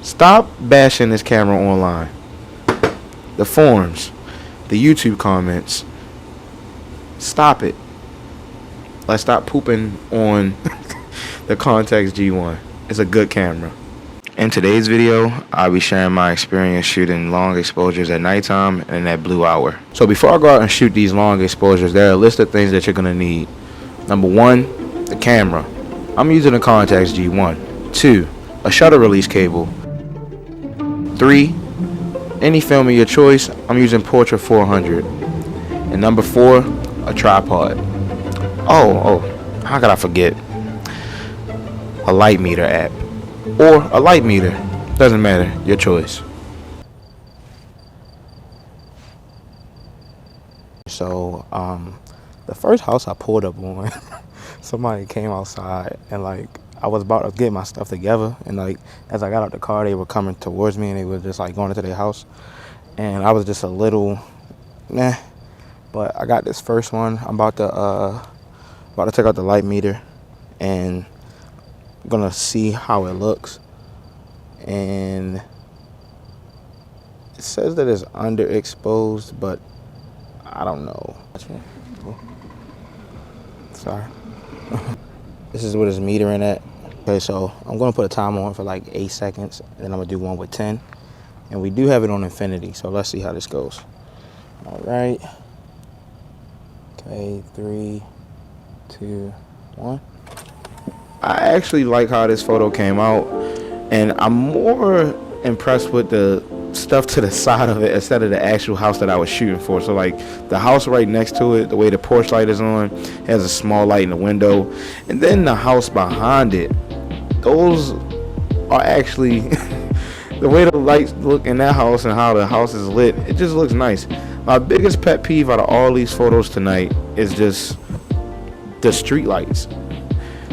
Stop bashing this camera online. The forums, the YouTube comments. Stop it. Let's stop pooping on the Contax G1. It's a good camera. In today's video, I'll be sharing my experience shooting long exposures at nighttime and at blue hour. So before I go out and shoot these long exposures, there are a list of things that you're going to need. Number 1, the camera. I'm using a Contax G1. 2, a shutter release cable. 3, any film of your choice. I'm using Portra 400. And number 4, a tripod. Oh, how could I forget? A light meter app. Or a light meter. Doesn't matter. Your choice. So, the first house I pulled up on, somebody came outside and like I was about to get my stuff together, and like as I got out the car, they were coming towards me and they were just like going into their house, and I was just a little meh. But I got this first one. I'm about to take out the light meter and I'm gonna see how it looks. And it says that it's underexposed, but I don't know. Sorry. This is what it's metering at. Okay, so I'm gonna put a timer on for like 8 seconds, and then I'm gonna do one with 10. And we do have it on infinity, so let's see how this goes. All right. Okay, 3, 2, 1. I actually like how this photo came out, and I'm more impressed with the stuff to the side of it instead of the actual house that I was shooting for. So like the house right next to it, the way the porch light is on, has a small light in the window, and then the house behind it, those are actually the way the lights look in that house and how the house is lit, it just looks nice. My biggest pet peeve out of all these photos tonight is just the street lights.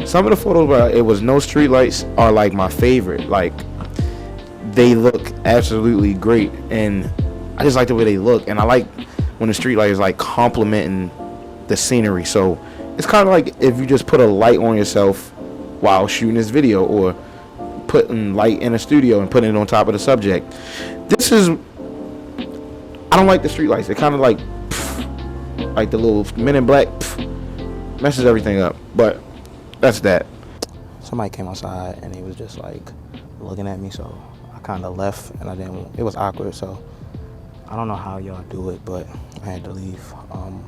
Some of the photos where it was no street lights are like my favorite. Like, they look absolutely great, and I just like the way they look, and I like when the street light is like complementing the scenery. So it's kind of like if you just put a light on yourself while shooting this video, or putting light in a studio and putting it on top of the subject. This is, I don't like the street lights. They kind of like the little Men in Black messes everything up. But that's that. Somebody came outside and he was just like looking at me, so I kind of left, and I didn't. It was awkward, so I don't know how y'all do it, but I had to leave. I'm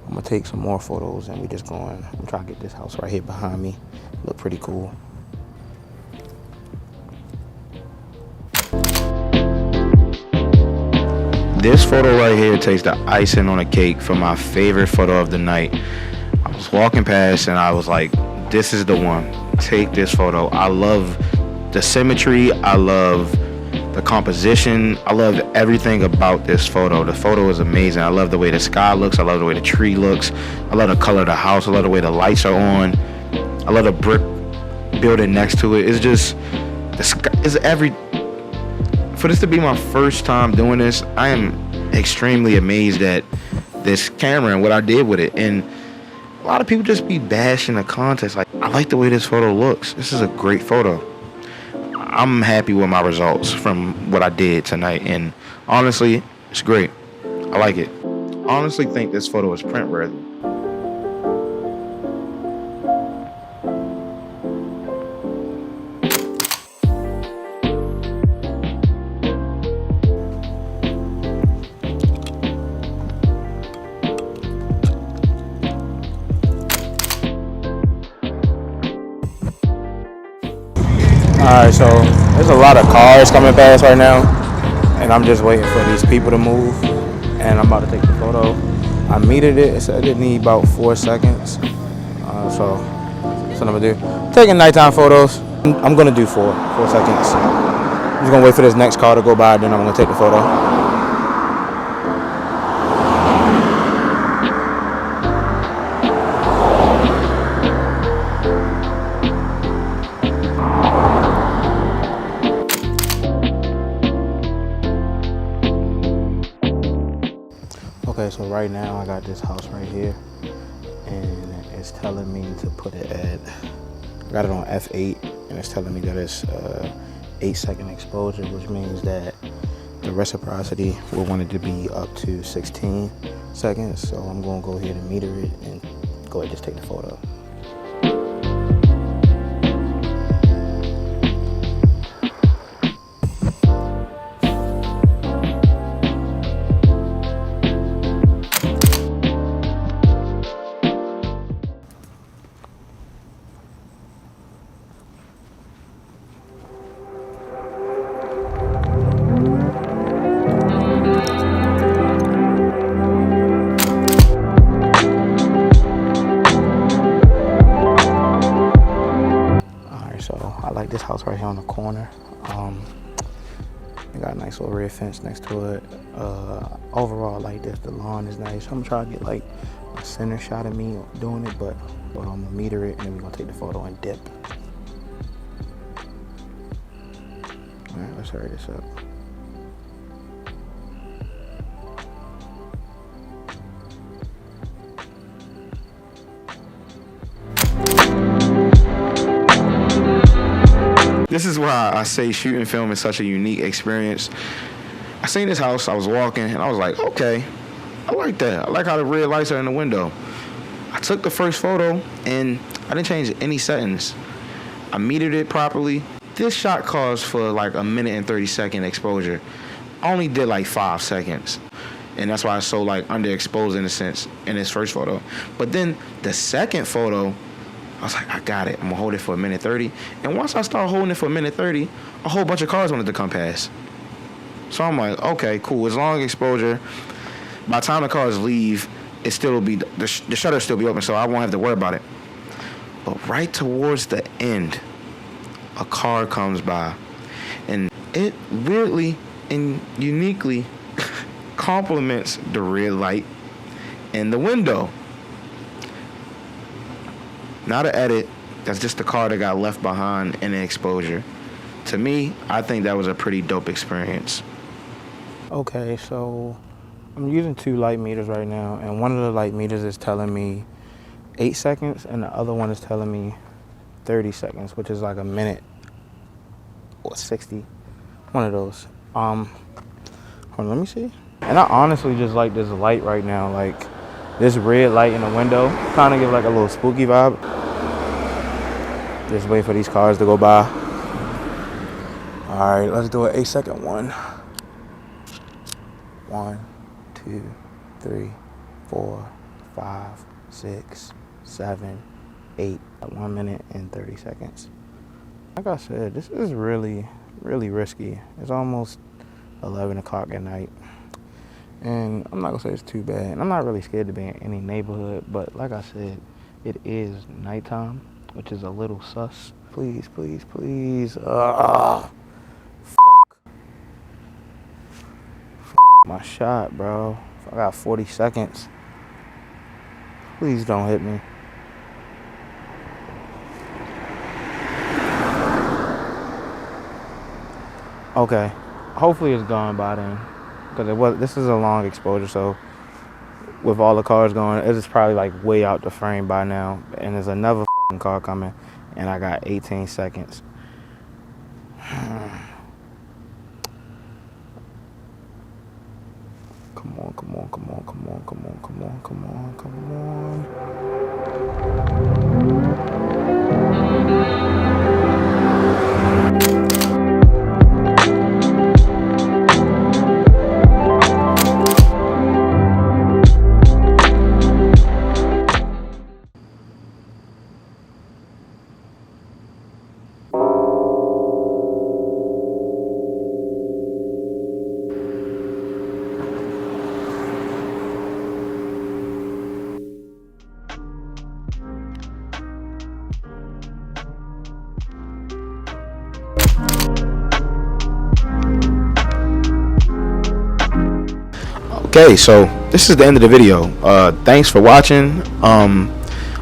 gonna take some more photos, and we just going. I'm trying to get this house right here behind me look pretty cool. This photo right here takes the icing on the cake for my favorite photo of the night. I was walking past and I was like, this is the one. Take this photo. I love the symmetry. I love the composition. I love everything about this photo. The photo is amazing. I love the way the sky looks. I love the way the tree looks. I love the color of the house. I love the way the lights are on. I love the brick building next to it. It's just, the sky is for this to be my first time doing this, I am extremely amazed at this camera and what I did with it. And a lot of people just be bashing the context. Like, I like the way this photo looks. This is a great photo. I'm happy with my results from what I did tonight, and honestly, it's great. I like it. I honestly think this photo is print worthy. Alright, so there's a lot of cars coming past right now, and I'm just waiting for these people to move, and I'm about to take the photo. I metered it. It said it need about 4 seconds, so that's what I'm gonna do. Taking nighttime photos. I'm gonna do 4 seconds. I'm just gonna wait for this next car to go by, then I'm gonna take the photo. Okay, so right now I got this house right here, and it's telling me to put it at, I got it on F8, and it's telling me that it's 8-second exposure, which means that the reciprocity will want it to be up to 16 seconds. So I'm gonna go ahead and meter it and go ahead and just take the photo. I like this house right here on the corner. It got a nice little red fence next to it. Overall, I like this. The lawn is nice. I'm gonna try to get like a center shot of me doing it, but I'm gonna meter it and then we're gonna take the photo and dip. All right, let's hurry this up. This is why I say shooting film is such a unique experience. I seen this house, I was walking, and I was like, okay, I like that. I like how the red lights are in the window. I took the first photo, and I didn't change any settings. I metered it properly. This shot calls for like a 1 and 30-second exposure. I only did like 5 seconds. And that's why it's so like underexposed in a sense in this first photo. But then the second photo, I was like, I got it. I'm gonna hold it for 1:30. And once I start holding it for 1:30, a whole bunch of cars wanted to come past. So I'm like, okay, cool. It's long exposure. By the time the cars leave, it still will be the shutter will still be open, so I won't have to worry about it. But right towards the end, a car comes by, and it weirdly and uniquely complements the red light in the window. Not an edit, that's just the car that got left behind in the exposure. To me, I think that was a pretty dope experience. Okay, so I'm using 2 light meters right now, and one of the light meters is telling me 8 seconds, and the other one is telling me 30 seconds, which is like a minute or 60, one of those. Hold on, let me see. And I honestly just like this light right now, like this red light in the window, kind of give like a little spooky vibe. Just wait for these cars to go by. All right, let's do an 8-second one. 1, 2, 3, 4, 5, 6, 7, 8. 1 minute and 30 seconds. Like I said, this is really, really risky. It's almost 11 o'clock at night. And I'm not gonna say it's too bad. And I'm not really scared to be in any neighborhood, but like I said, it is nighttime, which is a little sus. Please, please, please. Fuck. My shot, bro. I got 40 seconds. Please don't hit me. Okay. Hopefully it's gone by then. Because this is a long exposure, so with all the cars going, it's probably like way out the frame by now. And there's another car coming, and I got 18 seconds. Come on, come on, come on, come on, come on, come on, come on, come Okay, so this is the end of the video. Thanks for watching. I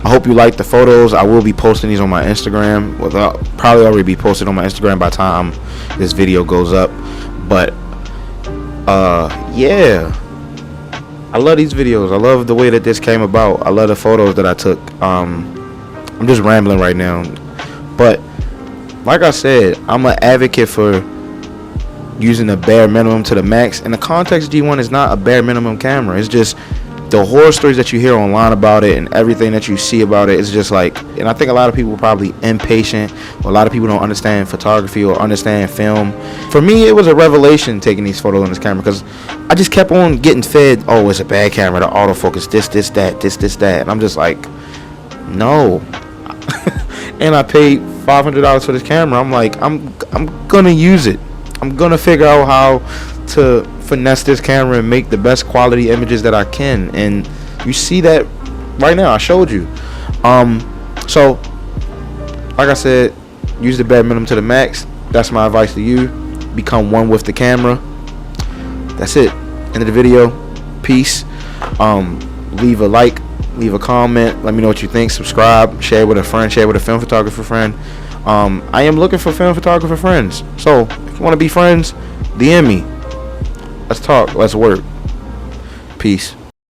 hope you liked the photos. I will be posting these on my Instagram. Well, probably already be posted on my Instagram by the time this video goes up. But yeah, I love these videos. I love the way that this came about. I love the photos that I took. I'm just rambling right now, but like I said, I'm an advocate for using the bare minimum to the max, and the Contax G1 is not a bare minimum camera. It's just the horror stories that you hear online about it and everything that you see about it is just like, and I think a lot of people are probably impatient, or a lot of people don't understand photography or understand film. For me, it was a revelation taking these photos on this camera, because I just kept on getting fed, oh, it's a bad camera, the autofocus, this, that, and I'm just like, no. And I paid $500 for this camera. I'm like, I'm gonna use it. I'm gonna figure out how to finesse this camera and make the best quality images that I can, and you see that right now. I showed you. So like I said, use the bare minimum to the max. That's my advice to you. Become one with the camera. That's it. End of the video. Peace. Leave a like, leave a comment, let me know what you think, subscribe, share with a friend, share with a film photographer friend. I am looking for film photographer friends, so if you want to be friends, DM me. Let's talk, let's work. Peace.